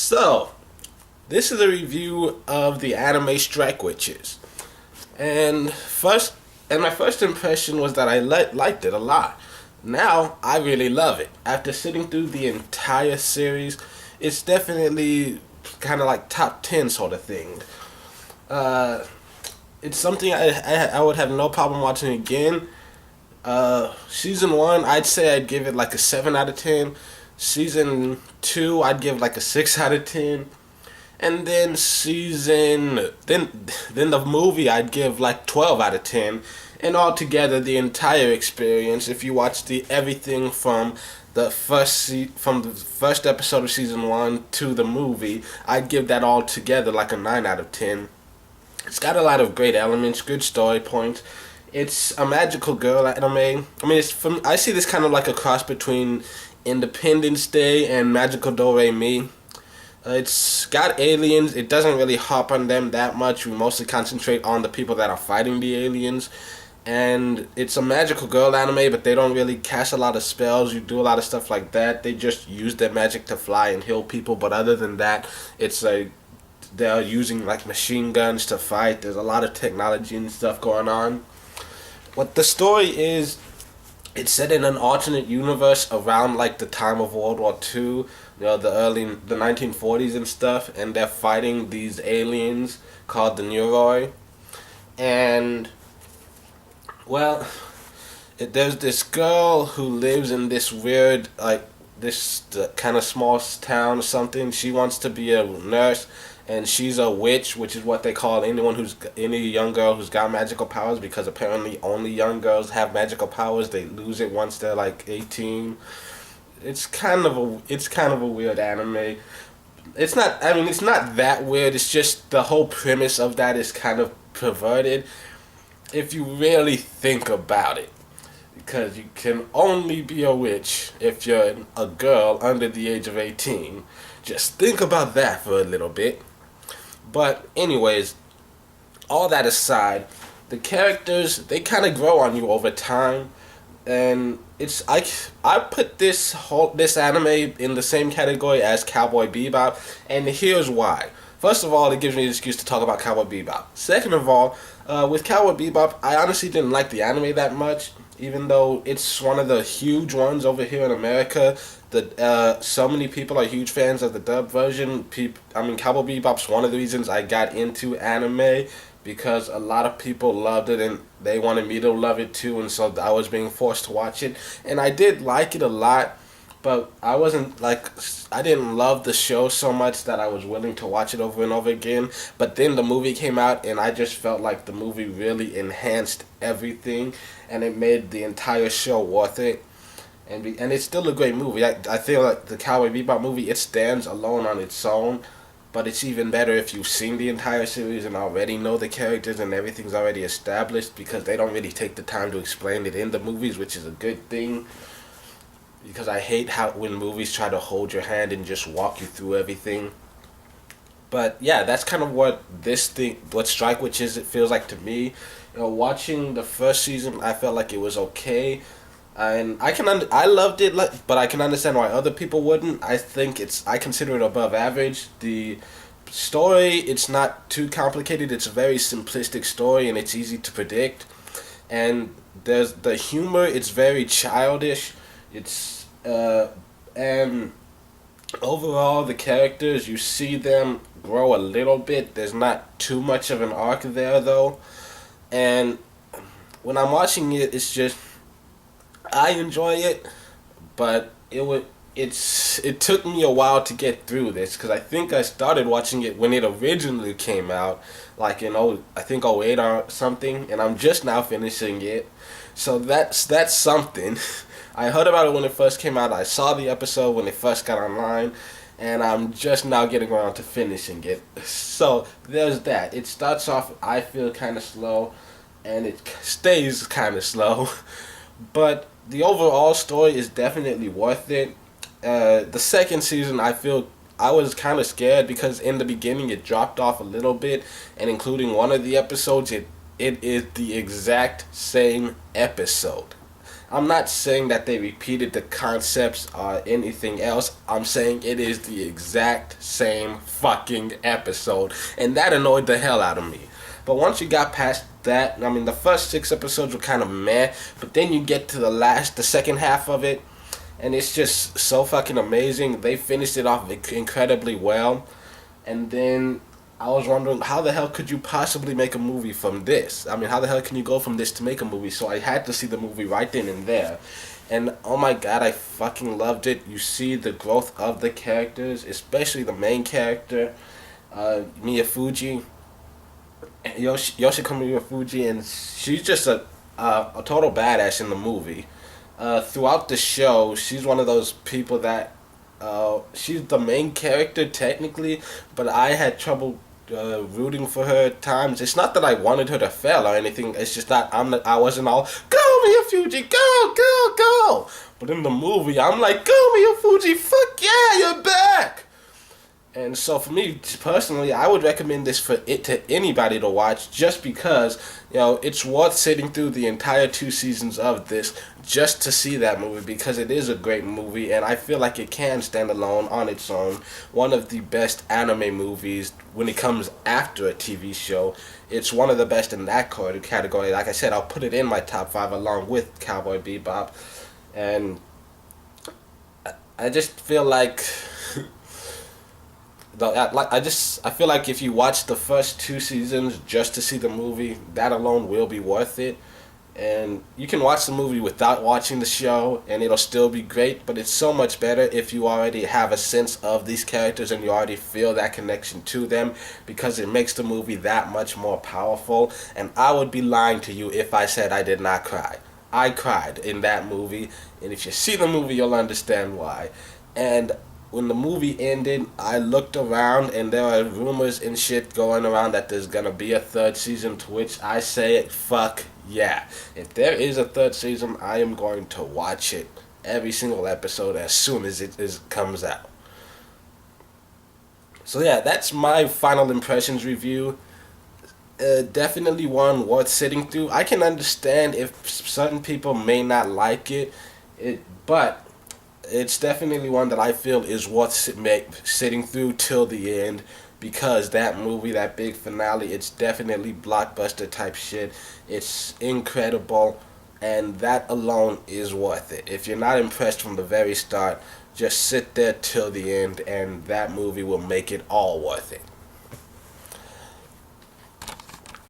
So, this is a review of the anime Strike Witches. And first, my first impression was that I liked it a lot. Now, I really love it. After sitting through the entire series, it's definitely kind of like top 10 sort of thing. Uh, it's something I would have no problem watching again. Season 1, I'd say I'd give it like a 7 out of 10. Season 2, I'd give like a 6 out of 10. And then then the movie I'd give like 12 out of 10. And altogether the entire experience, if you watch the everything from from the first episode of season 1 to the movie, I'd give that all together like a 9 out of 10. It's got a lot of great elements, good story points. It's a magical girl anime. I mean, I see this kind of like a cross between Independence Day and Magical Do Re Mi. It's got aliens. It doesn't really hop on them that much. We mostly concentrate on the people that are fighting the aliens. And it's a magical girl anime, but they don't really cast a lot of spells. You do a lot of stuff like that. They just use their magic to fly and heal people. But other than that, it's like they're using like machine guns to fight. There's a lot of technology and stuff going on. What the story is, it's set in an alternate universe around like the time of World War II, the 1940s and stuff, and they're fighting these aliens called the Neuroi. And well, there's this girl who lives in this weird this kind of small town or something. She wants to be a nurse, and she's a witch, which is what they call any young girl who's got magical powers, because apparently only young girls have magical powers. They lose it once they're like 18. It's kind of a weird anime. It's not that weird. It's just the whole premise of that is kind of perverted if you really think about it. Because you can only be a witch if you're a girl under the age of 18. Just think about that for a little bit. But anyways, all that aside, the characters, they kind of grow on you over time, and I put this anime in the same category as Cowboy Bebop, and here's why. First of all, it gives me an excuse to talk about Cowboy Bebop. Second of all, with Cowboy Bebop, I honestly didn't like the anime that much, even though it's one of the huge ones over here in America. So many people are huge fans of the dub version. Cowboy Bebop's one of the reasons I got into anime, because a lot of people loved it and they wanted me to love it too, and so I was being forced to watch it. And I did like it a lot, but I didn't love the show so much that I was willing to watch it over and over again. But then the movie came out, and I just felt like the movie really enhanced everything, and it made the entire show worth it. And it's still a great movie. I feel like the Cowboy Bebop movie, it stands alone on its own, but it's even better if you've seen the entire series and already know the characters and everything's already established, because they don't really take the time to explain it in the movies, which is a good thing. Because I hate when movies try to hold your hand and just walk you through everything. But yeah, that's kind of what Strike Witches it feels like to me. Watching the first season, I felt like it was okay. And I loved it, but I can understand why other people wouldn't. I consider it above average. The story, it's not too complicated. It's a very simplistic story, and it's easy to predict. And there's the humor. It's very childish. And overall, the characters, you see them grow a little bit. There's not too much of an arc there, though. And when I'm watching it, it's just, I enjoy it, but it took me a while to get through this, because I think I started watching it when it originally came out, like in I think '08 or something, and I'm just now finishing it. So that's something. I heard about it when it first came out. I saw the episode when it first got online, and I'm just now getting around to finishing it. So there's that. It starts off, I feel, kind of slow, and it stays kind of slow. But the overall story is definitely worth it. The second season, I feel I was kind of scared, because in the beginning it dropped off a little bit, and including one of the episodes, it is the exact same episode. I'm not saying that they repeated the concepts or anything else. I'm saying it is the exact same fucking episode. And that annoyed the hell out of me. But once you got past that, I mean, the first 6 episodes were kind of meh. But then you get to the second half of it, and it's just so fucking amazing. They finished it off incredibly well. And then I was wondering, how the hell could you possibly make a movie from this? I mean, how the hell can you go from this to make a movie? So I had to see the movie right then and there. And oh my god, I fucking loved it. You see the growth of the characters, especially the main character, Miyafuji, Yoshiko Miyafuji, and she's just a total badass in the movie. Throughout the show, she's one of those people that she's the main character technically, but I had trouble rooting for her at times. It's not that I wanted her to fail or anything. It's just that I wasn't all go Miyafuji, go go go. But in the movie, I'm like go Miyafuji, fuck yeah, you're back. And so for me personally, I would recommend this for it to anybody to watch, just because it's worth sitting through the entire 2 seasons of this just to see that movie, because it is a great movie and I feel like it can stand alone on its own. One of the best anime movies when it comes after a TV show. It's one of the best in that category. Like I said, I'll put it in my top 5 along with Cowboy Bebop, and I just feel like. I feel like if you watch the first 2 seasons just to see the movie, that alone will be worth it. And you can watch the movie without watching the show, and it'll still be great. But it's so much better if you already have a sense of these characters and you already feel that connection to them, because it makes the movie that much more powerful. And I would be lying to you if I said I did not cry. I cried in that movie, and if you see the movie, you'll understand why. And when the movie ended, I looked around and there are rumors and shit going around that there's gonna be a third season, to which I say, fuck yeah. If there is a third season, I am going to watch it, every single episode, as soon as it comes out. So yeah, that's my final impressions review. Definitely one worth sitting through. I can understand if certain people may not like but it's definitely one that I feel is worth sitting through till the end, because that movie, that big finale, it's definitely blockbuster type shit. It's incredible, and that alone is worth it. If you're not impressed from the very start, just sit there till the end, and that movie will make it all worth it.